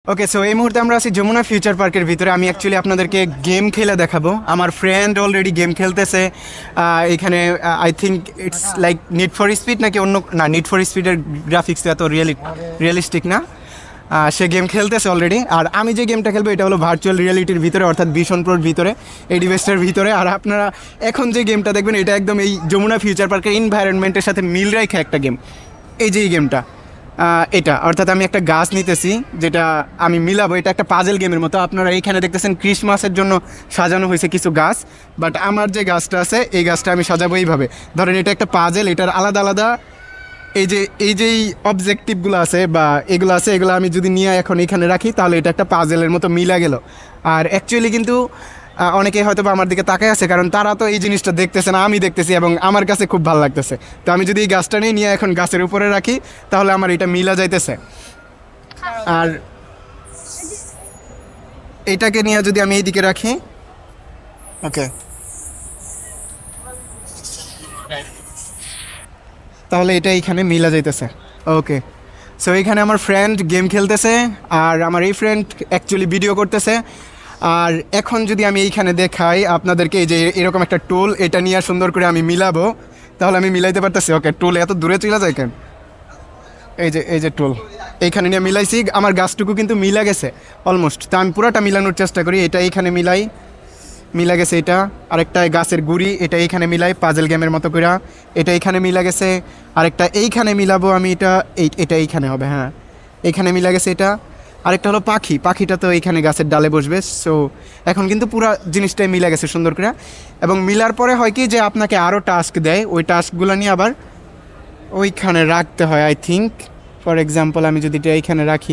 ওকে, so এই মুহূর্তে আমরা আছি যমুনা ফিউচার পার্কের ভিতরে। আমি অ্যাকচুয়ালি আপনাদেরকে গেম খেলে দেখাবো। আমার ফ্রেন্ড অলরেডি গেম খেলতেছে এখানে। I think it's like need for speed নাকি অন্য, না নিড ফর স্পিডের গ্রাফিক্স এত রিয়েলিস্টিক না। সে গেম খেলতেছে অলরেডি। আর আমি যে গেমটা খেলবো এটা হলো ভার্চুয়াল রিয়েলিটির ভিতরে, অর্থাৎ ভিশন প্রোর ভিতরে, এই ডিভাইসটার ভিতরে। আর আপনারা এখন যে গেমটা দেখবেন এটা একদম এই যমুনা ফিউচার পার্কের এনভায়রনমেন্টের সাথে মিল রেখে একটা গেম। এই যে এই গেমটা, এটা অর্থাৎ আমি একটা গাছ নিতেছি, যেটা আমি মিলাবো। এটা একটা পাজেল গেমের মতো। আপনারা এইখানে দেখতেছেন ক্রিসমাসের জন্য সাজানো হয়েছে কিছু গাছ, বাট আমার যে গাছটা আছে এই গাছটা আমি সাজাবো এইভাবে। ধরেন এটা একটা পাজেল, এটার আলাদা আলাদা এই অবজেক্টিভগুলো আছে বা এগুলো আছে, এগুলো আমি যদি নিয়ে এখন এখানে রাখি তাহলে এটা একটা পাজেলের মতো মিলা গেল। আর অ্যাকচুয়ালি কিন্তু অনেকে হয়তো বা আমার দিকে তাকায় আছে, কারণ তারা তো এই জিনিসটা দেখতেছে না, আমি দেখতেছি এবং আমার কাছে খুব ভালো লাগতেছে। তো আমি যদি এই গাছটা নিয়ে এখন গাছের উপরে রাখি তাহলে আমার এটা মিলা যাইতেছে। আর এটাকে নিয়ে যদি আমি এইদিকে রাখি, ওকে, তাহলে এটা এইখানে মিলা যাইতেছে। ওকে, সো এইখানে আমার ফ্রেন্ড গেম খেলতেছে আর আমার এই ফ্রেন্ড অ্যাকচুয়ালি ভিডিও করতেছে। আর এখন যদি আমি এইখানে দেখাই আপনাদেরকে, এই যে এরকম একটা টুল, এটা নিয়ে সুন্দর করে আমি মিলাবো, তাহলে আমি মিলাইতে পারতেছি। ওকে, টুল এত দূরে চলে যায় কেন? এই যে টুল এইখানে নিয়ে মিলাইছি, আমার গাছটুকু কিন্তু মিলা গেছে অলমোস্ট। তা আমি পুরোটা মিলানোর চেষ্টা করি। এটা এইখানে মিলা গেছে। এটা আরেকটা গাছের গুড়ি, এটা এইখানে মিলাই পাজেল গেমের মতো করে। এটা এইখানে মিলা গেছে। আরেকটা এইখানে মিলাবো আমি, এটা এইখানে হবে, হ্যাঁ এইখানে মিলা গেছে। এটা আরেকটা হলো পাখিটা তো এইখানে গাছের ডালে বসবে। সো এখন কিন্তু পুরো জিনিসটাই মিলা গেছে সুন্দর করে। এবং মিলার পরে হয় কি যে আপনাকে আরও টাস্ক দেয়, ওই টাস্কগুলো নিয়ে আবার ওইখানে রাখতে হয়। আই থিঙ্ক ফর এক্সাম্পল আমি যদি এটা এইখানে রাখি,